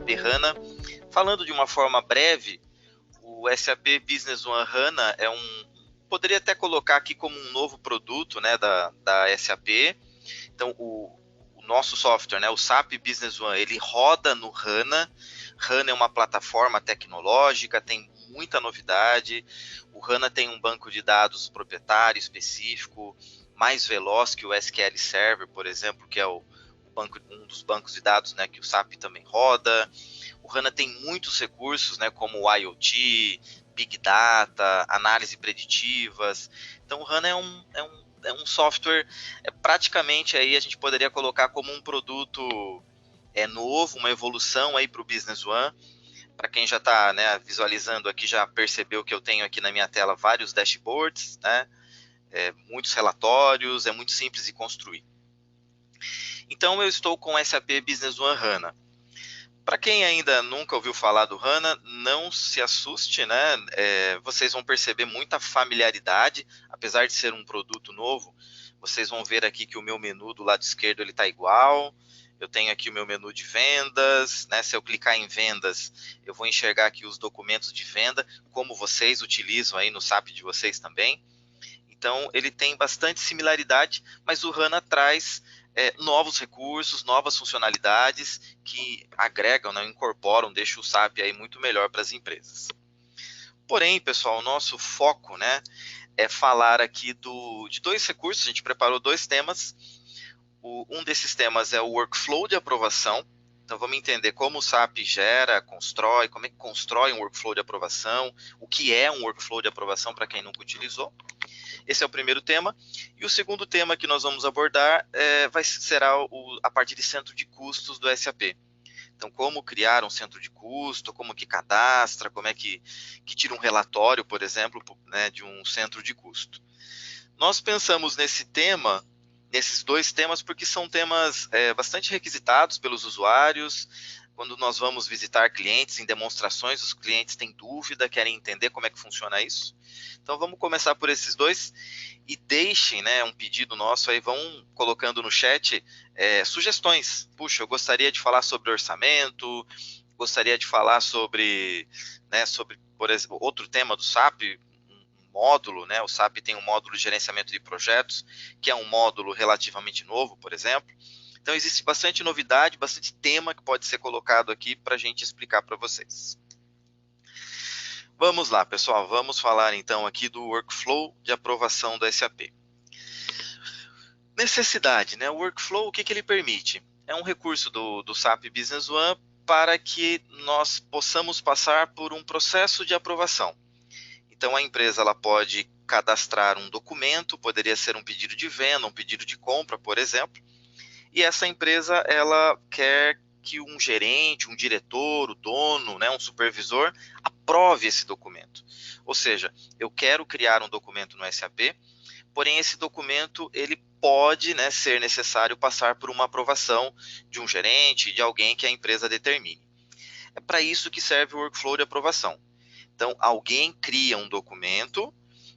SAP HANA. Falando de uma forma breve, o SAP Business One HANA poderia até colocar aqui como um novo produto, né, da SAP. Então, o nosso software, né, o SAP Business One, ele roda no HANA. HANA é uma plataforma tecnológica, tem muita novidade. O HANA tem um banco de dados proprietário específico, mais veloz que o SQL Server, por exemplo, que é um dos bancos de dados, né, que o SAP também roda. O HANA tem muitos recursos, né, como o IoT, Big Data, análise preditivas. Então, o HANA é um software, praticamente aí a gente poderia colocar como um produto novo, uma evolução aí para o Business One. Para quem já está, né, visualizando aqui, já percebeu que eu tenho aqui na minha tela vários dashboards, né, muitos relatórios, é muito simples de construir. Então, eu estou com o SAP Business One HANA. Para quem ainda nunca ouviu falar do HANA, não se assuste, né? Vocês vão perceber muita familiaridade, apesar de ser um produto novo. Vocês vão ver aqui que o meu menu do lado esquerdo ele está igual. Eu tenho aqui o meu menu de vendas, né? Se eu clicar em vendas, eu vou enxergar aqui os documentos de venda, como vocês utilizam aí no SAP de vocês também. Então, ele tem bastante similaridade, mas o HANA traz novos recursos, novas funcionalidades que agregam, né, incorporam, deixam o SAP aí muito melhor para as empresas. Porém, pessoal, o nosso foco, né, é falar aqui de dois recursos. A gente preparou dois temas. Um desses temas é o workflow de aprovação. Então, vamos entender como o SAP gera, constrói, como é que constrói um workflow de aprovação, o que é um workflow de aprovação para quem nunca utilizou. Esse é o primeiro tema. E o segundo tema que nós vamos abordar será a parte de centro de custos do SAP. Então, como criar um centro de custo, como que cadastra, como é que tira um relatório, por exemplo, né, de um centro de custo. Nós pensamos nesses dois temas, porque são temas bastante requisitados pelos usuários. Quando nós vamos visitar clientes em demonstrações, os clientes têm dúvida, querem entender como é que funciona isso. Então, vamos começar por esses dois e deixem, né, um pedido nosso aí, vão colocando no chat sugestões. Puxa, eu gostaria de falar sobre orçamento, gostaria de falar sobre, por exemplo, outro tema do SAP, um módulo, né? O SAP tem um módulo de gerenciamento de projetos, que é um módulo relativamente novo, por exemplo. Então, existe bastante novidade, bastante tema que pode ser colocado aqui para a gente explicar para vocês. Vamos lá, pessoal. Vamos falar, então, aqui do workflow de aprovação do SAP. Necessidade, né? O workflow, o que ele permite? É um recurso do SAP Business One para que nós possamos passar por um processo de aprovação. Então, a empresa ela pode cadastrar um documento, poderia ser um pedido de venda, um pedido de compra, por exemplo, e essa empresa ela quer que um gerente, um diretor, o dono, né, um supervisor, aprove esse documento. Ou seja, eu quero criar um documento no SAP, porém esse documento ele pode, né, ser necessário passar por uma aprovação de um gerente, de alguém que a empresa determine. É para isso que serve o workflow de aprovação. Então, alguém cria um documento,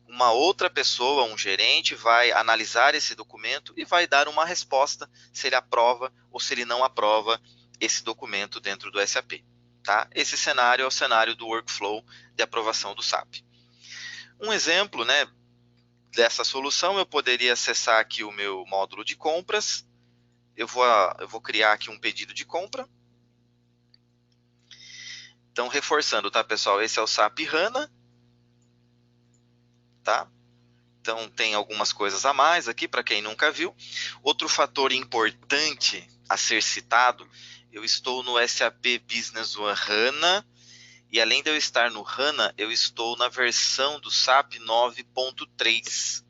uma outra pessoa, um gerente, vai analisar esse documento e vai dar uma resposta se ele aprova ou se ele não aprova esse documento dentro do SAP. Tá? Esse cenário é o cenário do workflow de aprovação do SAP. Um exemplo, né, dessa solução, eu poderia acessar aqui o meu módulo de compras. Eu vou criar aqui um pedido de compra. Então, reforçando, tá, pessoal? Esse é o SAP HANA. Tá? Então, tem algumas coisas a mais aqui, para quem nunca viu. Outro fator importante a ser citado, eu estou no SAP Business One HANA, e além de eu estar no HANA, eu estou na versão do SAP 9.3.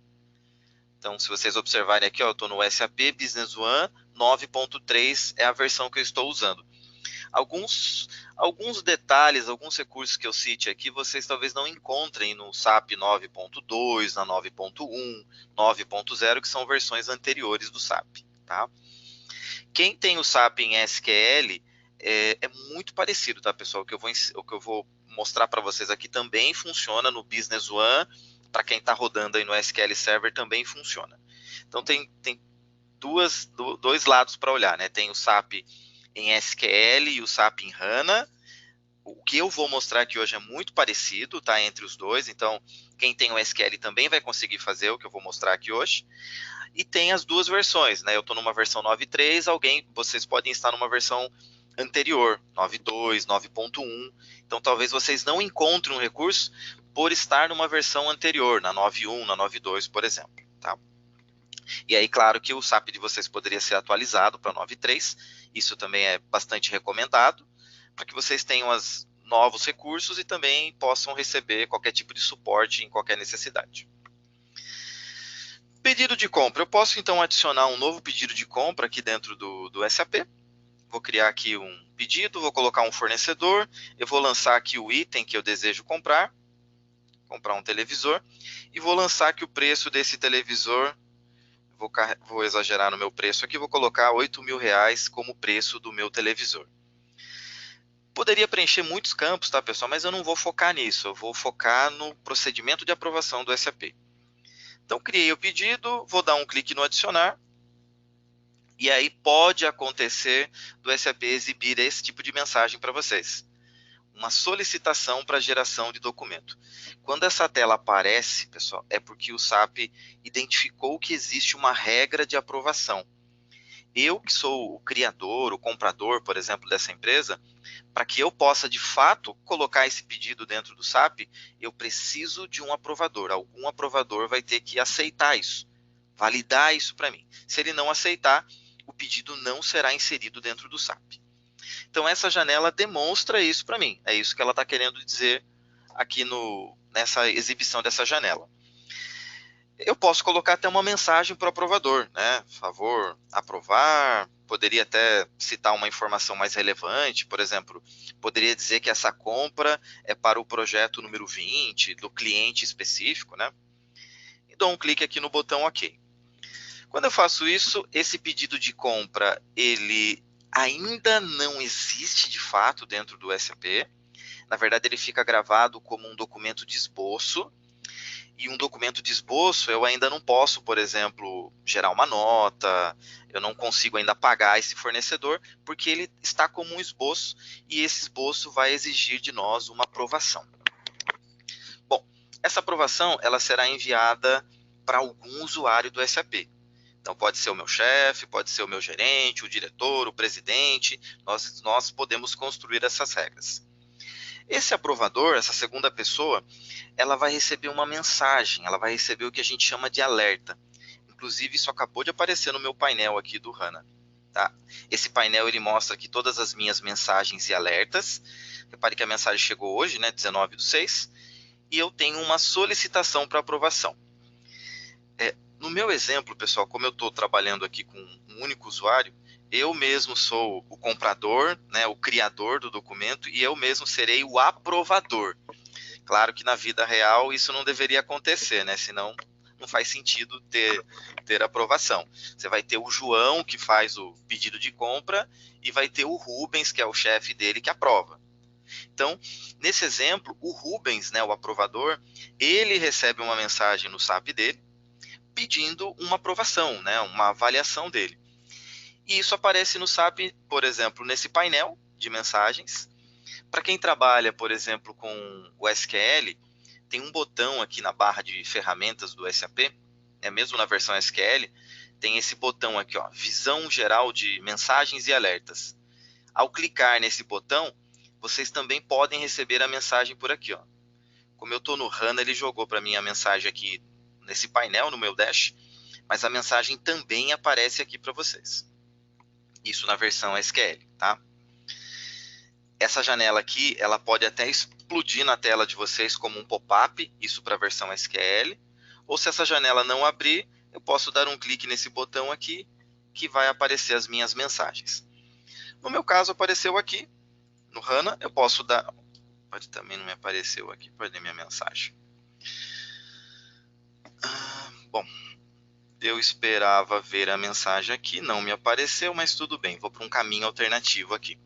Então, se vocês observarem aqui, ó, eu estou no SAP Business One 9.3, é a versão que eu estou usando. Alguns detalhes, alguns recursos que eu cite aqui, vocês talvez não encontrem no SAP 9.2, na 9.1, 9.0, que são versões anteriores do SAP. Tá? Quem tem o SAP em SQL é muito parecido, tá, pessoal? O que eu vou mostrar para vocês aqui também funciona no Business One. Para quem está rodando aí no SQL Server também funciona. Então, tem dois lados para olhar, né? Tem o SAP em SQL e o SAP em HANA. O que eu vou mostrar aqui hoje é muito parecido, tá, entre os dois. Então, quem tem o SQL também vai conseguir fazer o que eu vou mostrar aqui hoje. E tem as duas versões, né? Eu estou numa versão 9.3, vocês podem estar numa versão anterior, 9.2, 9.1. Então, talvez vocês não encontrem um recurso por estar numa versão anterior, na 9.1, na 9.2, por exemplo, tá? E aí, claro que o SAP de vocês poderia ser atualizado para 9.3. Isso também é bastante recomendado, para que vocês tenham os novos recursos e também possam receber qualquer tipo de suporte em qualquer necessidade. Pedido de compra. Eu posso então adicionar um novo pedido de compra aqui dentro do SAP. Vou criar aqui um pedido, vou colocar um fornecedor, eu vou lançar aqui o item que eu desejo comprar um televisor, e vou lançar aqui o preço desse televisor. Vou exagerar no meu preço aqui, vou colocar R$8.000 como preço do meu televisor. Poderia preencher muitos campos, tá, pessoal? Mas eu não vou focar nisso, eu vou focar no procedimento de aprovação do SAP. Então, criei o pedido, vou dar um clique no adicionar, e aí pode acontecer do SAP exibir esse tipo de mensagem para vocês. Uma solicitação para geração de documento. Quando essa tela aparece, pessoal, é porque o SAP identificou que existe uma regra de aprovação. Eu, que sou o criador, o comprador, por exemplo, dessa empresa, para que eu possa, de fato, colocar esse pedido dentro do SAP, eu preciso de um aprovador. Algum aprovador vai ter que aceitar isso, validar isso para mim. Se ele não aceitar, o pedido não será inserido dentro do SAP. Então, essa janela demonstra isso para mim. É isso que ela está querendo dizer aqui nessa exibição dessa janela. Eu posso colocar até uma mensagem para o aprovador, né? Favor aprovar. Poderia até citar uma informação mais relevante, por exemplo, poderia dizer que essa compra é para o projeto número 20, do cliente específico, né? E dou um clique aqui no botão OK. Quando eu faço isso, esse pedido de compra, ele ainda não existe de fato dentro do SAP. Na verdade, ele fica gravado como um documento de esboço. E um documento de esboço, eu ainda não posso, por exemplo, gerar uma nota, eu não consigo ainda pagar esse fornecedor, porque ele está como um esboço, e esse esboço vai exigir de nós uma aprovação. Bom, essa aprovação ela será enviada para algum usuário do SAP. Então, pode ser o meu chefe, pode ser o meu gerente, o diretor, o presidente, nós podemos construir essas regras. Esse aprovador, essa segunda pessoa, ela vai receber uma mensagem, ela vai receber o que a gente chama de alerta. Inclusive, isso acabou de aparecer no meu painel aqui do HANA. Tá? Esse painel ele mostra aqui todas as minhas mensagens e alertas. Repare que a mensagem chegou hoje, né, 19/6, e eu tenho uma solicitação para aprovação. No meu exemplo, pessoal, como eu estou trabalhando aqui com um único usuário, eu mesmo sou o comprador, né, o criador do documento, e eu mesmo serei o aprovador. Claro que na vida real isso não deveria acontecer, né? Senão não faz sentido ter aprovação. Você vai ter o João, que faz o pedido de compra, e vai ter o Rubens, que é o chefe dele, que aprova. Então, nesse exemplo, o Rubens, né, o aprovador, ele recebe uma mensagem no SAP dele, pedindo uma aprovação, né, uma avaliação dele. E isso aparece no SAP, por exemplo, nesse painel de mensagens. Para quem trabalha, por exemplo, com o SQL, tem um botão aqui na barra de ferramentas do SAP, mesmo na versão SQL, tem esse botão aqui, ó, visão geral de mensagens e alertas. Ao clicar nesse botão, vocês também podem receber a mensagem por aqui, ó. Como eu estou no HANA, ele jogou para mim a mensagem aqui nesse painel, no meu dash, mas a mensagem também aparece aqui para vocês. Isso na versão SQL, tá? Essa janela aqui, ela pode até explodir na tela de vocês como um pop-up, isso para a versão SQL, ou se essa janela não abrir, eu posso dar um clique nesse botão aqui, que vai aparecer as minhas mensagens. No meu caso, apareceu aqui, no HANA, eu posso dar... Pode também não me apareceu aqui, pode minha mensagem. Bom, eu esperava ver a mensagem aqui, não me apareceu, mas tudo bem, vou para um caminho alternativo aqui.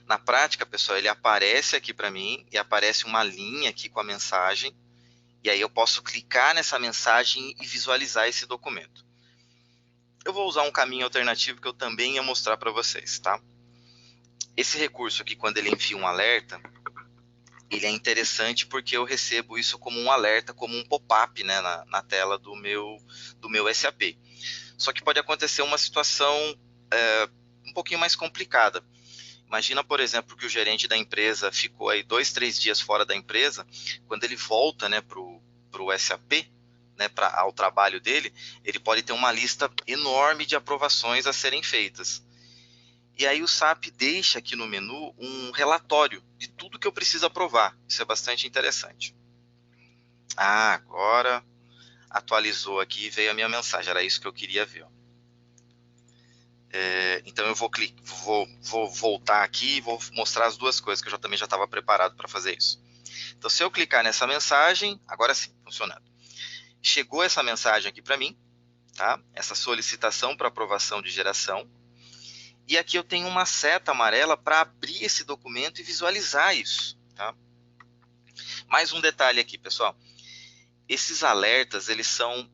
Na prática, pessoal, ele aparece aqui para mim e aparece uma linha aqui com a mensagem, e aí eu posso clicar nessa mensagem e visualizar esse documento. Eu vou usar um caminho alternativo que eu também ia mostrar para vocês, tá? Esse recurso aqui, quando ele envia um alerta, ele é interessante porque eu recebo isso como um alerta, como um pop-up, né, na tela do meu SAP. Só que pode acontecer uma situação um pouquinho mais complicada. Imagina, por exemplo, que o gerente da empresa ficou aí 2, 3 dias fora da empresa, quando ele volta, né, para o SAP, né, ao trabalho dele, ele pode ter uma lista enorme de aprovações a serem feitas. E aí o SAP deixa aqui no menu um relatório de tudo que eu preciso aprovar. Isso é bastante interessante. Ah, agora atualizou aqui e veio a minha mensagem. Era isso que eu queria ver. Então eu vou voltar aqui e vou mostrar as duas coisas, que eu também já estava preparado para fazer isso. Então se eu clicar nessa mensagem, agora sim, funcionando. Chegou essa mensagem aqui para mim, tá? Essa solicitação para aprovação de geração. E aqui eu tenho uma seta amarela para abrir esse documento e visualizar isso, tá? Mais um detalhe aqui, pessoal. Esses alertas, eles são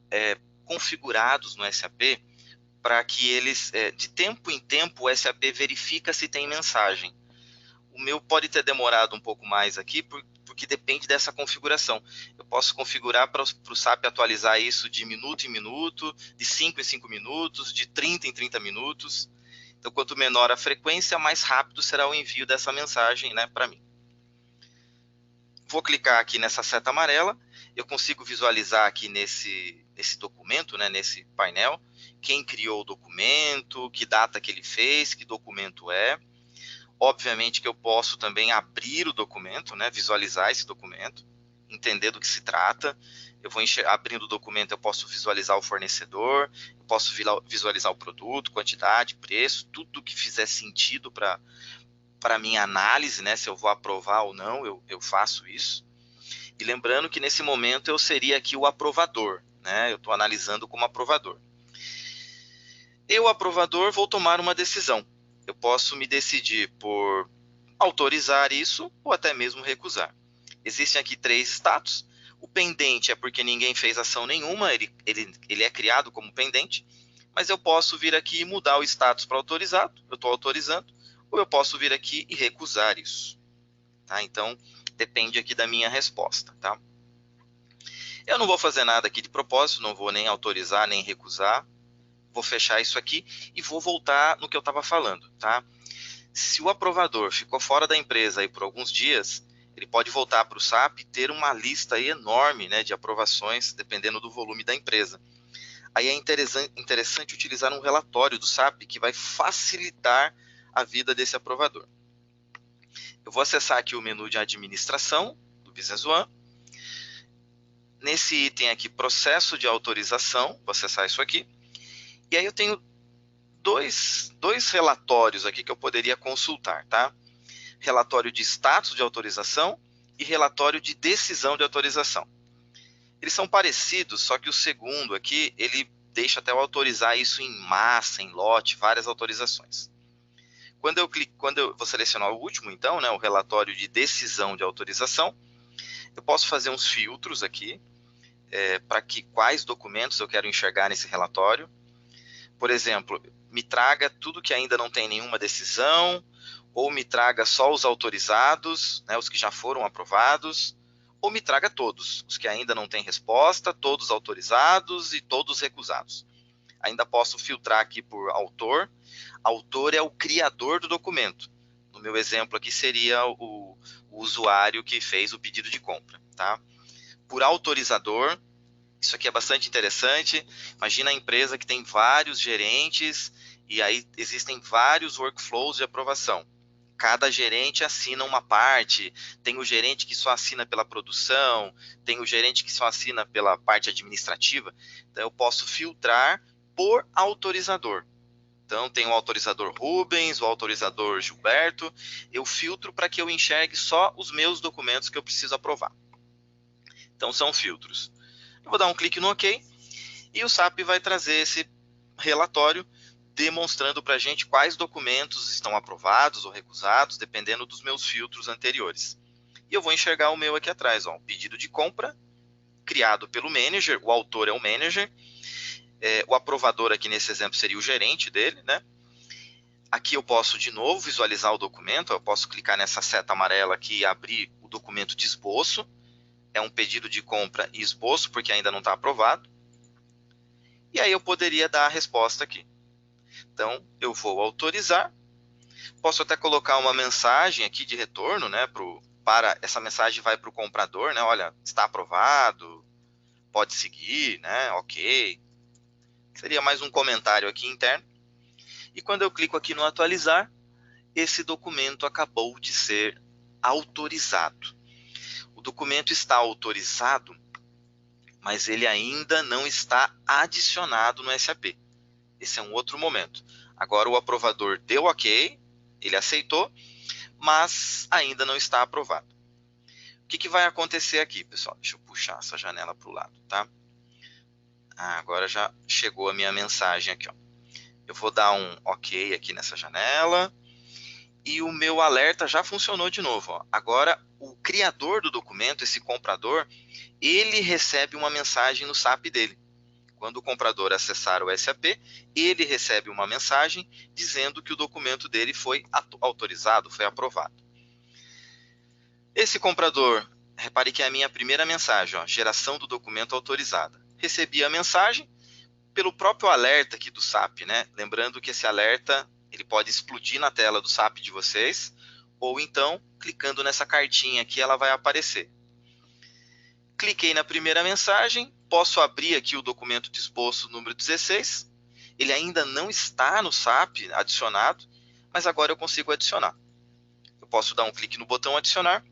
configurados no SAP para que eles, de tempo em tempo, o SAP verifica se tem mensagem. O meu pode ter demorado um pouco mais aqui, porque depende dessa configuração. Eu posso configurar para o SAP atualizar isso de minuto em minuto, de 5 em 5 minutos, de 30 em 30 minutos. Então, quanto menor a frequência, mais rápido será o envio dessa mensagem, né, para mim. Vou clicar aqui nessa seta amarela, eu consigo visualizar aqui nesse documento, né, nesse painel, quem criou o documento, que data que ele fez, que documento é. Obviamente que eu posso também abrir o documento, né, visualizar esse documento, entender do que se trata. Eu vou abrindo o documento, eu posso visualizar o fornecedor, eu posso visualizar o produto, quantidade, preço, tudo que fizer sentido para a minha análise, né, se eu vou aprovar ou não, eu faço isso. E lembrando que nesse momento eu seria aqui o aprovador, né, eu estou analisando como aprovador. Eu, aprovador, vou tomar uma decisão. Eu posso me decidir por autorizar isso ou até mesmo recusar. Existem aqui 3 status. O pendente é porque ninguém fez ação nenhuma, ele é criado como pendente, mas eu posso vir aqui e mudar o status para autorizado, eu estou autorizando, ou eu posso vir aqui e recusar isso. Tá? Então, depende aqui da minha resposta. Tá? Eu não vou fazer nada aqui de propósito, não vou nem autorizar, nem recusar. Vou fechar isso aqui e vou voltar no que eu estava falando. Tá? Se o aprovador ficou fora da empresa aí por alguns dias, ele pode voltar para o SAP e ter uma lista aí enorme, né, de aprovações, dependendo do volume da empresa. Aí é interessante utilizar um relatório do SAP que vai facilitar a vida desse aprovador. Eu vou acessar aqui o menu de administração do Business One. Nesse item aqui, processo de autorização, vou acessar isso aqui. E aí eu tenho dois relatórios aqui que eu poderia consultar, tá? Relatório de status de autorização e relatório de decisão de autorização. Eles são parecidos, só que o segundo aqui, ele deixa até eu autorizar isso em massa, em lote, várias autorizações. Quando eu vou selecionar o último, então, né, o relatório de decisão de autorização, eu posso fazer uns filtros aqui, para quais documentos eu quero enxergar nesse relatório. Por exemplo, me traga tudo que ainda não tem nenhuma decisão, ou me traga só os autorizados, né, os que já foram aprovados, ou me traga todos, os que ainda não têm resposta, todos autorizados e todos recusados. Ainda posso filtrar aqui por autor. Autor é o criador do documento. No meu exemplo aqui seria o usuário que fez o pedido de compra. Tá? Por autorizador, isso aqui é bastante interessante. Imagina a empresa que tem vários gerentes e aí existem vários workflows de aprovação. Cada gerente assina uma parte, tem o gerente que só assina pela produção, tem o gerente que só assina pela parte administrativa. Então eu posso filtrar por autorizador. Então tem o autorizador Rubens, o autorizador Gilberto. Eu filtro para que eu enxergue só os meus documentos que eu preciso aprovar. Então são filtros. Eu vou dar um clique no OK e o SAP vai trazer esse relatório demonstrando para a gente quais documentos estão aprovados ou recusados, dependendo dos meus filtros anteriores. E eu vou enxergar o meu aqui atrás, ó, pedido de compra, criado pelo manager, o autor é o manager, O aprovador aqui nesse exemplo seria o gerente dele, né? Aqui eu posso de novo visualizar o documento, eu posso clicar nessa seta amarela aqui e abrir o documento de esboço. É um pedido de compra e esboço, porque ainda não está aprovado. E aí eu poderia dar a resposta aqui. Então, eu vou autorizar. Posso até colocar uma mensagem aqui de retorno, né? Essa mensagem vai para o comprador, né? Olha, está aprovado, pode seguir, né? Ok. Seria mais um comentário aqui interno. E quando eu clico aqui no atualizar, esse documento acabou de ser autorizado. O documento está autorizado, mas ele ainda não está adicionado no SAP. Esse é um outro momento. Agora o aprovador deu ok, ele aceitou, mas ainda não está aprovado. O que vai acontecer aqui, pessoal? Deixa eu puxar essa janela para o lado, tá? Agora já chegou a minha mensagem aqui, ó. Eu vou dar um ok aqui nessa janela e o meu alerta já funcionou de novo, ó. Agora o criador do documento, esse comprador, ele recebe uma mensagem no SAP dele. Quando o comprador acessar o SAP, ele recebe uma mensagem dizendo que o documento dele foi autorizado, foi aprovado. Esse comprador, repare que é a minha primeira mensagem, ó, geração do documento autorizada. Recebi a mensagem pelo próprio alerta aqui do SAP, né? Lembrando que esse alerta ele pode explodir na tela do SAP de vocês, ou então, clicando nessa cartinha aqui, ela vai aparecer. Cliquei na primeira mensagem, posso abrir aqui o documento de esboço número 16. Ele ainda não está no SAP adicionado, mas agora eu consigo adicionar. Eu posso dar um clique no botão adicionar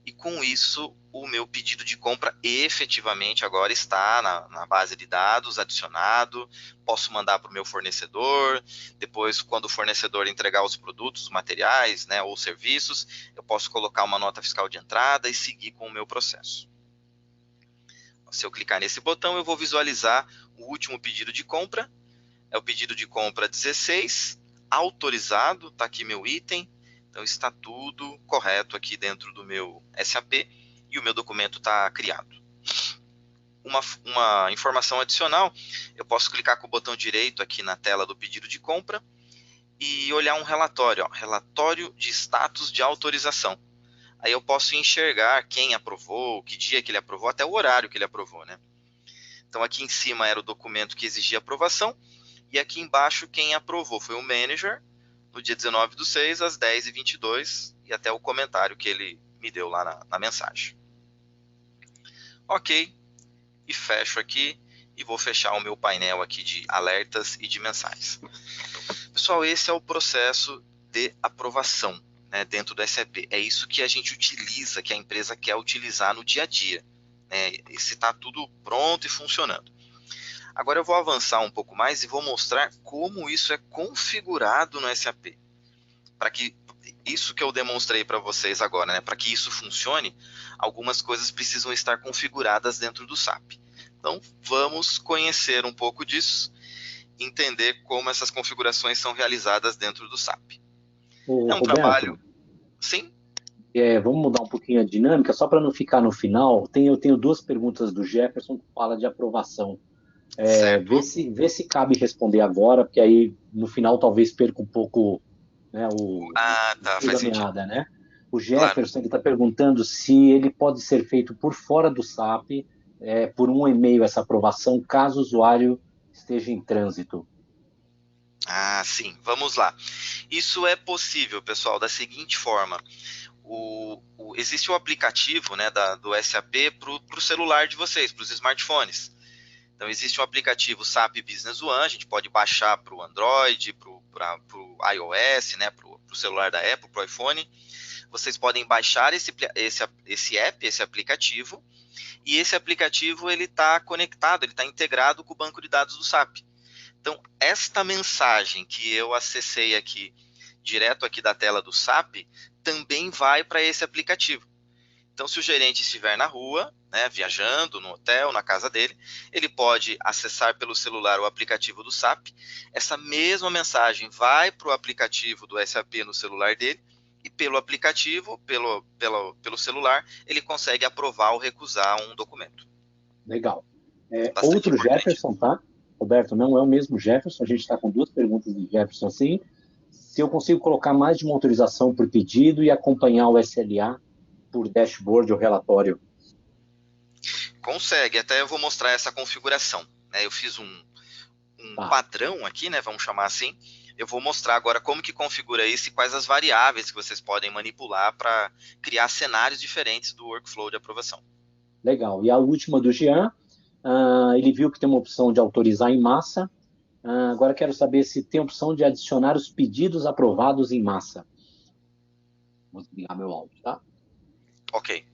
e com isso o meu pedido de compra efetivamente agora está na base de dados adicionado. Posso mandar para o meu fornecedor. Depois, quando o fornecedor entregar os produtos, os materiais, né, ou serviços, eu posso colocar uma nota fiscal de entrada e seguir com o meu processo. Se eu clicar nesse botão, eu vou visualizar o último pedido de compra. É o pedido de compra 16, autorizado, está aqui meu item. Então está tudo correto aqui dentro do meu SAP e o meu documento está criado. Uma informação adicional, eu posso clicar com o botão direito aqui na tela do pedido de compra e olhar um relatório, ó, relatório de status de autorização. Aí eu posso enxergar quem aprovou, que dia que ele aprovou, até o horário que ele aprovou, né? Então aqui em cima era o documento que exigia aprovação e aqui embaixo quem aprovou foi o manager no dia 19/6 às 10h22 e até o comentário que ele me deu lá na mensagem. Ok, e fecho aqui e vou fechar o meu painel aqui de alertas e de mensagens. Pessoal, esse é o processo de aprovação, né, dentro do SAP. É isso que a gente utiliza, que a empresa quer utilizar no dia a dia, né, e se está tudo pronto e funcionando. Agora eu vou avançar um pouco mais e vou mostrar como isso é configurado no SAP. Para que isso que eu demonstrei para vocês agora, né, para que isso funcione, algumas coisas precisam estar configuradas dentro do SAP. Então, vamos conhecer um pouco disso, entender como essas configurações são realizadas dentro do SAP. É um Roberto, trabalho... Sim? vamos mudar um pouquinho a dinâmica, só para não ficar no final. Eu tenho duas perguntas do Jefferson que fala de aprovação. Certo. Vê se cabe responder agora, porque aí no final talvez perca um pouco, né, Ah, o tá, fio faz da sentido. meada, né? O Claro. Jefferson está perguntando se ele pode ser feito por fora do SAP, por um e-mail essa aprovação, caso o usuário esteja em trânsito. Ah, sim, vamos lá. Isso é possível, pessoal, da seguinte forma. Existe o aplicativo, né, do SAP para o celular de vocês, para os smartphones. Então, existe um aplicativo SAP Business One, a gente pode baixar para o Android, para o iOS, né, para o celular da Apple, para o iPhone. Vocês podem baixar esse app, esse aplicativo, e esse aplicativo ele está conectado, ele está integrado com o banco de dados do SAP. Então, esta mensagem que eu acessei aqui, direto aqui da tela do SAP, também vai para esse aplicativo. Então, se o gerente estiver na rua, né, viajando, no hotel, na casa dele, ele pode acessar pelo celular o aplicativo do SAP. Essa mesma mensagem vai para o aplicativo do SAP no celular dele e pelo aplicativo, pelo celular, ele consegue aprovar ou recusar um documento. Legal. Bastante Outro importante. Jefferson, tá? Roberto, não é o mesmo Jefferson, a gente está com duas perguntas de Jefferson assim. Se eu consigo colocar mais de uma autorização por pedido e acompanhar o SLA por dashboard ou relatório. Consegue, até eu vou mostrar essa configuração. Né? Eu fiz um padrão aqui, né? Vamos chamar assim. Eu vou mostrar agora como que configura isso e quais as variáveis que vocês podem manipular para criar cenários diferentes do workflow de aprovação. Legal. E a última do Jean, ele viu que tem uma opção de autorizar em massa. Agora quero saber se tem opção de adicionar os pedidos aprovados em massa. Vou desligar meu áudio, tá? Ok,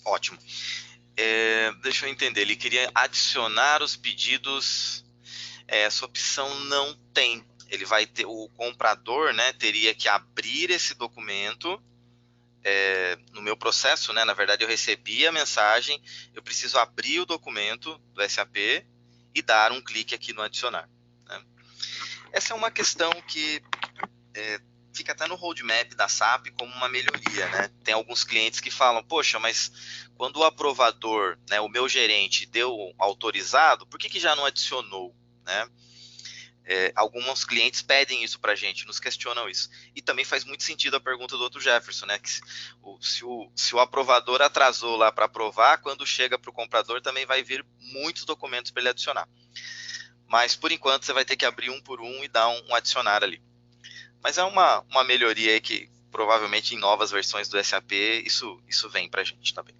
ótimo. Deixa eu entender, ele queria adicionar os pedidos. Essa opção não tem. Ele vai ter, o comprador, né, teria que abrir esse documento. No meu processo, né, na verdade eu recebi a mensagem, eu preciso abrir o documento do SAP e dar um clique aqui no adicionar. Né? Essa é uma questão que fica até no roadmap da SAP como uma melhoria. Né? Tem alguns clientes que falam, poxa, mas quando o aprovador, né, o meu gerente, deu autorizado, por que já não adicionou? Né? Alguns clientes pedem isso para a gente, nos questionam isso. E também faz muito sentido a pergunta do outro Jefferson, né? Que se o aprovador atrasou lá para aprovar, quando chega para o comprador também vai vir muitos documentos para ele adicionar. Mas, por enquanto, você vai ter que abrir um por um e dar um adicionar ali. Mas é uma melhoria aí que provavelmente em novas versões do SAP isso vem para a gente também.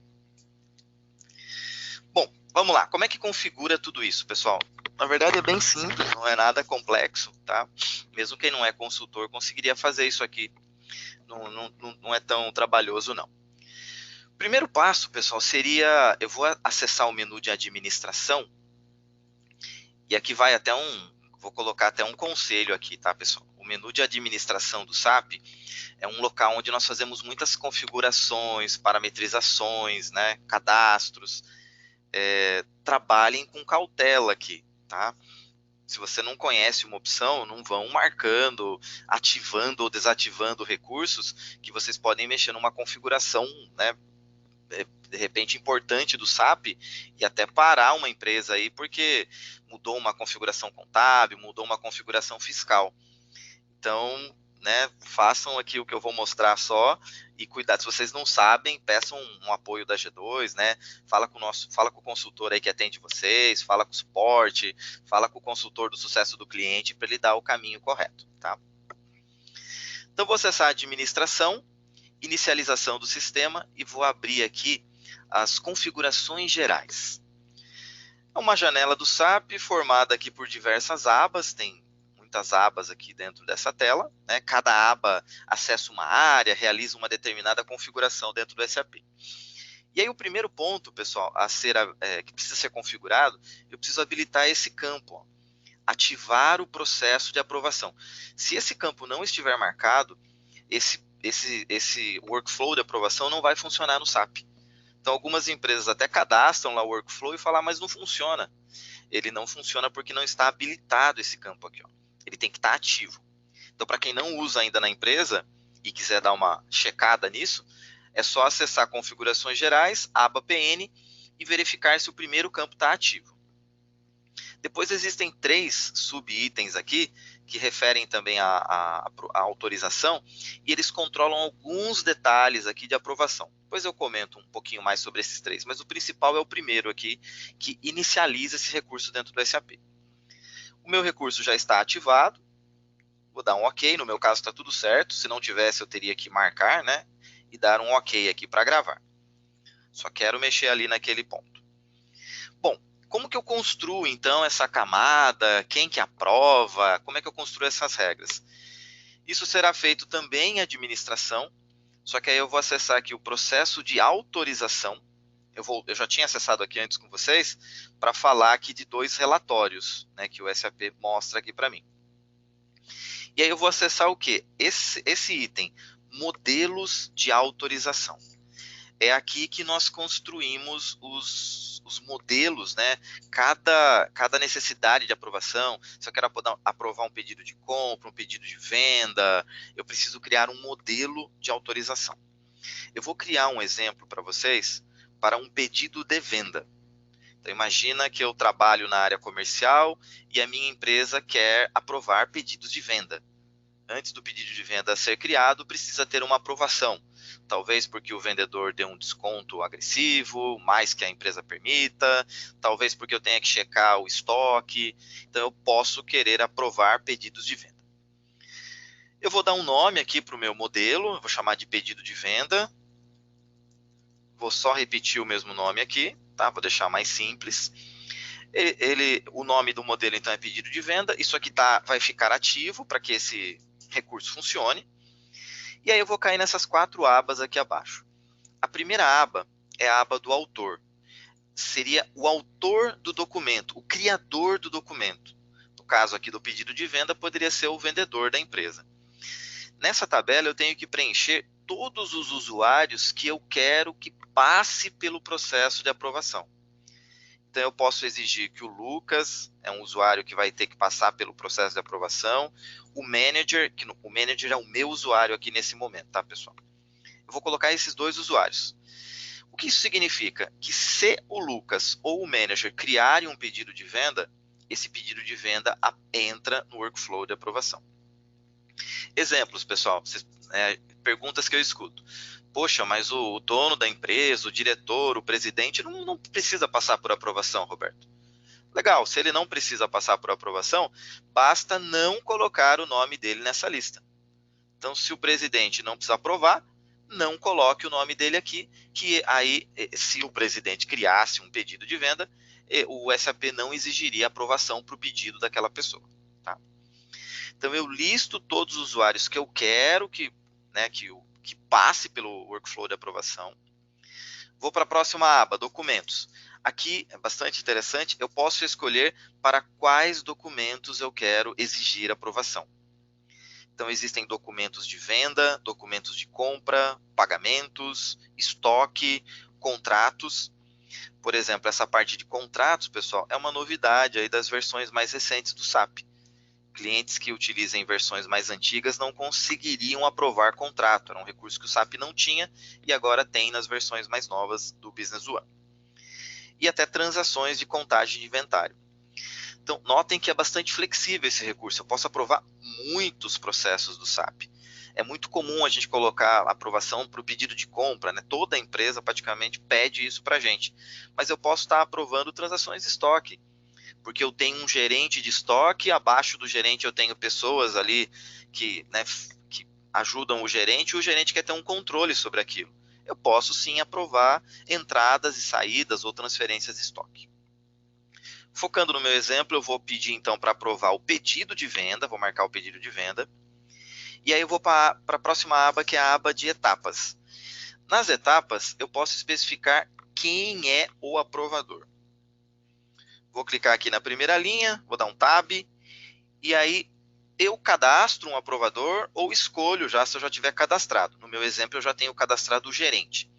Bom, vamos lá. Como é que configura tudo isso, pessoal? Na verdade é bem simples, não é nada complexo, tá? Mesmo quem não é consultor conseguiria fazer isso aqui. Não é tão trabalhoso, não. O primeiro passo, pessoal, seria... Eu vou acessar o menu de administração. E aqui vai até vou colocar até um conselho aqui, tá, pessoal? O menu de administração do SAP é um local onde nós fazemos muitas configurações, parametrizações, né, cadastros. Trabalhem com cautela aqui, tá? Se você não conhece uma opção, não vão marcando, ativando ou desativando recursos que vocês podem mexer numa configuração, né, de repente importante do SAP e até parar uma empresa aí porque mudou uma configuração contábil, mudou uma configuração fiscal. Então, né, façam aqui o que eu vou mostrar só e cuidado, se vocês não sabem, peçam um apoio da G2, né, fala com o consultor aí que atende vocês, fala com o suporte, fala com o consultor do sucesso do cliente para ele dar o caminho correto, tá? Então, vou acessar a administração, inicialização do sistema e vou abrir aqui as configurações gerais. É uma janela do SAP formada aqui por diversas abas, tem muitas abas aqui dentro dessa tela, né? Cada aba acessa uma área, realiza uma determinada configuração dentro do SAP. E aí o primeiro ponto, pessoal, que precisa ser configurado, eu preciso habilitar esse campo, ó, ativar o processo de aprovação. Se esse campo não estiver marcado, esse workflow de aprovação não vai funcionar no SAP. Então algumas empresas até cadastram lá o workflow e falam, mas não funciona. Ele não funciona porque não está habilitado esse campo aqui, ó. Ele tem que estar ativo. Então, para quem não usa ainda na empresa e quiser dar uma checada nisso, é só acessar configurações gerais, aba PN e verificar se o primeiro campo está ativo. Depois existem 3 subitens aqui que referem também à autorização e eles controlam alguns detalhes aqui de aprovação. Depois eu comento um pouquinho mais sobre esses 3, mas o principal é o primeiro aqui, que inicializa esse recurso dentro do SAP. O meu recurso já está ativado, vou dar um OK, no meu caso está tudo certo, se não tivesse eu teria que marcar, né, e dar um OK aqui para gravar. Só quero mexer ali naquele ponto. Bom, como que eu construo então essa camada, quem que aprova, como é que eu construo essas regras? Isso será feito também em administração, só que aí eu vou acessar aqui o processo de autorização. Eu já tinha acessado aqui antes com vocês para falar aqui de 2 relatórios, né, que o SAP mostra aqui para mim. E aí eu vou acessar o quê? Esse item, modelos de autorização. É aqui que nós construímos os modelos, né? Cada necessidade de aprovação. Se eu quero aprovar um pedido de compra, um pedido de venda, eu preciso criar um modelo de autorização. Eu vou criar um exemplo para vocês para um pedido de venda. Então, imagina que eu trabalho na área comercial e a minha empresa quer aprovar pedidos de venda. Antes do pedido de venda ser criado, precisa ter uma aprovação. Talvez porque o vendedor deu um desconto agressivo, mais que a empresa permita, talvez porque eu tenha que checar o estoque. Então, eu posso querer aprovar pedidos de venda. Eu vou dar um nome aqui para o meu modelo, vou chamar de pedido de venda. Vou só repetir o mesmo nome aqui, tá? Vou deixar mais simples. O nome do modelo, então, é pedido de venda. Isso aqui vai ficar ativo para que esse recurso funcione. E aí eu vou cair nessas 4 abas aqui abaixo. A primeira aba é a aba do autor. Seria o autor do documento, o criador do documento. No caso aqui do pedido de venda, poderia ser o vendedor da empresa. Nessa tabela eu tenho que preencher todos os usuários que eu quero que passe pelo processo de aprovação. Então eu posso exigir que o Lucas é um usuário que vai ter que passar pelo processo de aprovação, o manager é o meu usuário aqui nesse momento, tá, pessoal? Eu vou colocar esses 2 usuários. O que isso significa? Que se o Lucas ou o manager criarem um pedido de venda, esse pedido de venda entra no workflow de aprovação. Exemplos, pessoal, perguntas que eu escuto. Poxa, mas o dono da empresa, o diretor, o presidente não precisa passar por aprovação, Roberto. Legal, se ele não precisa passar por aprovação, basta não colocar o nome dele nessa lista. Então, se o presidente não precisa aprovar, não coloque o nome dele aqui, que aí, se o presidente criasse um pedido de venda, o SAP não exigiria aprovação para o pedido daquela pessoa. Tá? Então, eu listo todos os usuários que eu quero que passe pelo workflow de aprovação. Vou para a próxima aba, documentos. Aqui é bastante interessante, eu posso escolher para quais documentos eu quero exigir aprovação. Então, existem documentos de venda, documentos de compra, pagamentos, estoque, contratos. Por exemplo, essa parte de contratos, pessoal, é uma novidade aí das versões mais recentes do SAP. Clientes que utilizem versões mais antigas não conseguiriam aprovar contrato. Era um recurso que o SAP não tinha e agora tem nas versões mais novas do Business One. E até transações de contagem de inventário. Então, notem que é bastante flexível esse recurso. Eu posso aprovar muitos processos do SAP. É muito comum a gente colocar a aprovação para o pedido de compra, né? Toda empresa praticamente pede isso para a gente. Mas eu posso estar aprovando transações de estoque, porque eu tenho um gerente de estoque, abaixo do gerente eu tenho pessoas ali que ajudam o gerente quer ter um controle sobre aquilo. Eu posso sim aprovar entradas e saídas ou transferências de estoque. Focando no meu exemplo, eu vou pedir então para aprovar o pedido de venda, vou marcar o pedido de venda, e aí eu vou para a próxima aba, que é a aba de etapas. Nas etapas, eu posso especificar quem é o aprovador. Vou clicar aqui na primeira linha, vou dar um tab, e aí eu cadastro um aprovador ou escolho já se eu já tiver cadastrado. No meu exemplo, eu já tenho cadastrado o gerente.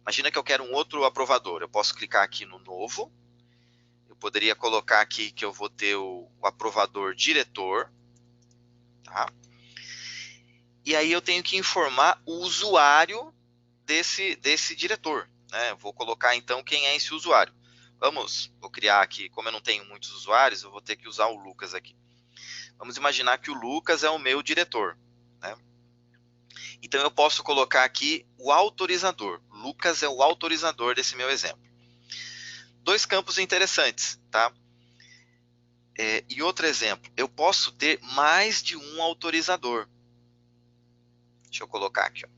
Imagina que eu quero um outro aprovador. Eu posso clicar aqui no novo. Eu poderia colocar aqui que eu vou ter o aprovador diretor. Tá? E aí eu tenho que informar o usuário desse diretor. Né? Vou colocar então quem é esse usuário. Vou criar aqui, como eu não tenho muitos usuários, eu vou ter que usar o Lucas aqui. Vamos imaginar que o Lucas é o meu diretor. Né? Então eu posso colocar aqui o autorizador. Lucas é o autorizador desse meu exemplo. 2 campos interessantes, tá? E outro exemplo, eu posso ter mais de um autorizador. Deixa eu colocar aqui. Ó.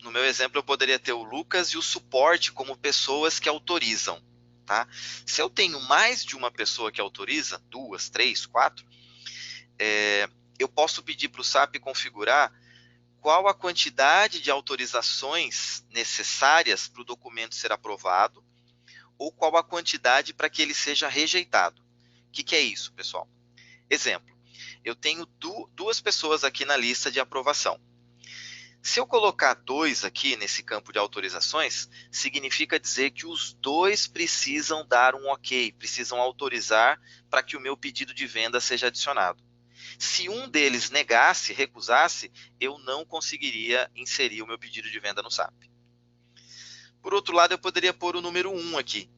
No meu exemplo, eu poderia ter o Lucas e o suporte como pessoas que autorizam. Tá? Se eu tenho mais de uma pessoa que autoriza, 2, 3, 4, eu posso pedir para o SAP configurar qual a quantidade de autorizações necessárias para o documento ser aprovado ou qual a quantidade para que ele seja rejeitado. O que é isso, pessoal? Exemplo, eu tenho 2 pessoas aqui na lista de aprovação. Se eu colocar 2 aqui nesse campo de autorizações, significa dizer que os 2 precisam dar um ok, precisam autorizar para que o meu pedido de venda seja adicionado. Se um deles negasse, recusasse, eu não conseguiria inserir o meu pedido de venda no SAP. Por outro lado, eu poderia pôr o número 1 aqui.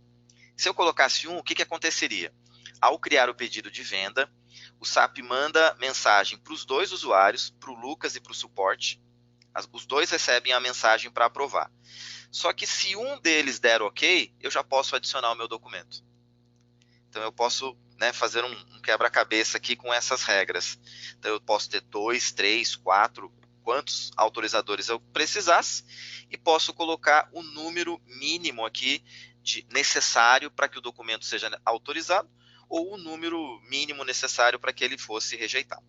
Se eu colocasse 1, o que aconteceria? Ao criar o pedido de venda, o SAP manda mensagem para os 2 usuários, para o Lucas e para o suporte. Os 2 recebem a mensagem para aprovar. Só que se um deles der OK, eu já posso adicionar o meu documento. Então eu posso, né, fazer um quebra-cabeça aqui com essas regras. Então eu posso ter 2, 3, 4, quantos autorizadores eu precisasse, e posso colocar o número mínimo aqui necessário para que o documento seja autorizado, ou o número mínimo necessário para que ele fosse rejeitado.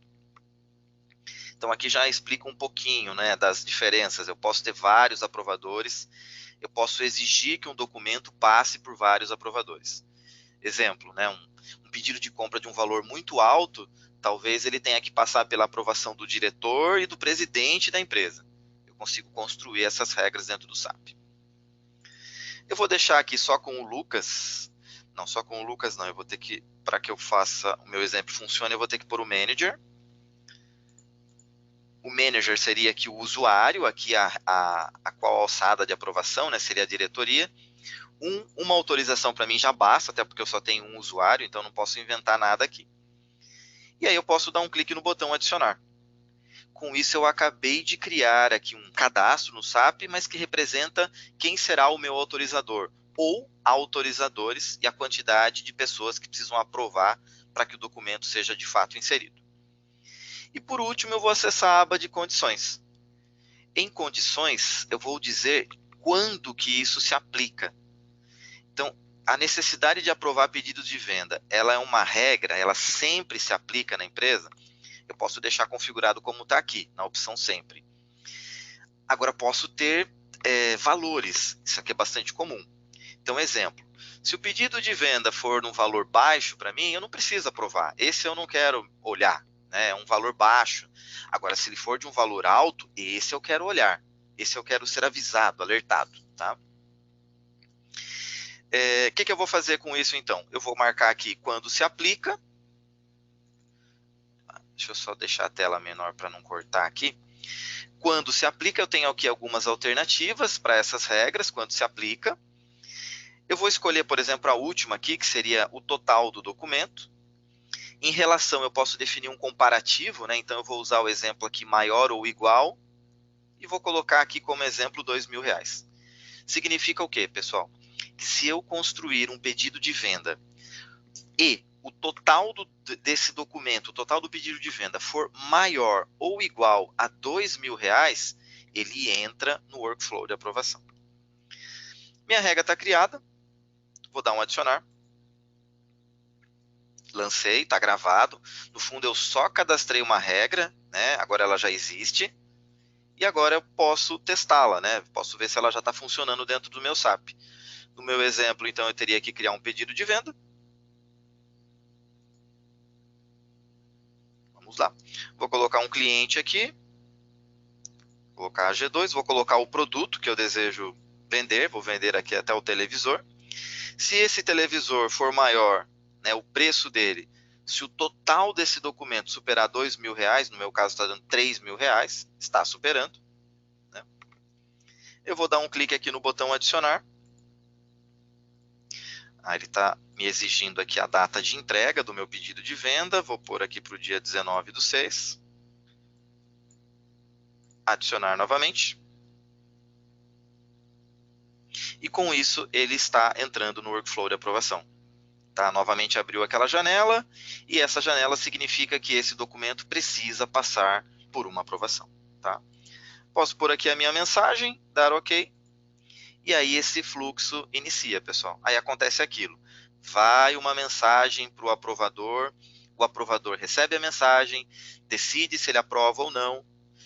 Então aqui já explica um pouquinho, né, das diferenças. Eu posso ter vários aprovadores, eu posso exigir que um documento passe por vários aprovadores. Exemplo, né, um pedido de compra de um valor muito alto, talvez ele tenha que passar pela aprovação do diretor e do presidente da empresa. Eu consigo construir essas regras dentro do SAP. Eu vou deixar aqui só com o Lucas. Não, só com o Lucas não. Eu vou ter que, para que eu faça o meu exemplo funcione, eu vou ter que pôr o manager. O manager seria aqui o usuário, aqui a qual alçada de aprovação, né, seria a diretoria. Uma autorização para mim já basta, até porque eu só tenho um usuário, então não posso inventar nada aqui. E aí eu posso dar um clique no botão adicionar. Com isso eu acabei de criar aqui um cadastro no SAP, mas que representa quem será o meu autorizador, ou autorizadores e a quantidade de pessoas que precisam aprovar para que o documento seja de fato inserido. E por último eu vou acessar a aba de condições. Em condições eu vou dizer quando que isso se aplica. Então, a necessidade de aprovar pedidos de venda, ela é uma regra, ela sempre se aplica na empresa. Eu posso deixar configurado como está aqui, na opção sempre. Agora, posso ter valores, isso aqui é bastante comum. Então, exemplo, se o pedido de venda for num valor baixo para mim, eu não preciso aprovar. Esse eu não quero olhar, né? É um valor baixo. Agora, se ele for de um valor alto, esse eu quero olhar. Esse eu quero ser avisado, alertado, tá? O que eu vou fazer com isso, então? Eu vou marcar aqui quando se aplica. Deixa eu só deixar a tela menor para não cortar aqui. Quando se aplica, eu tenho aqui algumas alternativas para essas regras, quando se aplica. Eu vou escolher, por exemplo, a última aqui, que seria o total do documento. Em relação, eu posso definir um comparativo, né? Então eu vou usar o exemplo aqui maior ou igual, e vou colocar aqui como exemplo R$2.000. Significa o quê, pessoal? Que se eu construir um pedido de venda e o total desse documento, o total do pedido de venda for maior ou igual a R$2.000, ele entra no workflow de aprovação. Minha regra está criada, vou dar um adicionar. Lancei, está gravado. No fundo eu só cadastrei uma regra, né? Agora ela já existe. E agora eu posso testá-la, né? Posso ver se ela já está funcionando dentro do meu SAP. No meu exemplo, então, eu teria que criar um pedido de venda. Vamos lá. Vou colocar um cliente aqui. Vou colocar a G2. Vou colocar o produto que eu desejo vender. Vou vender aqui até o televisor. Se esse televisor for maior, né, o preço dele, se o total desse documento superar R$2.000, no meu caso está dando R$3.000, está superando, né? Eu vou dar um clique aqui no botão adicionar. Ele está me exigindo aqui a data de entrega do meu pedido de venda. Vou pôr aqui para o dia 19/6. Adicionar novamente. E com isso ele está entrando no workflow de aprovação. Tá? Novamente abriu aquela janela, e essa janela significa que esse documento precisa passar por uma aprovação. Tá? Posso pôr aqui a minha mensagem, dar OK. E aí esse fluxo inicia, pessoal. Aí acontece aquilo. Vai uma mensagem para o aprovador recebe a mensagem, decide se ele aprova ou não.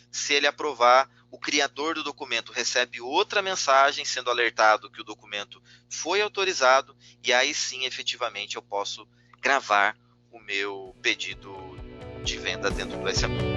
Se ele aprovar, o criador do documento recebe outra mensagem sendo alertado que o documento foi autorizado, e aí sim, efetivamente, eu posso gravar o meu pedido de venda dentro do SAP.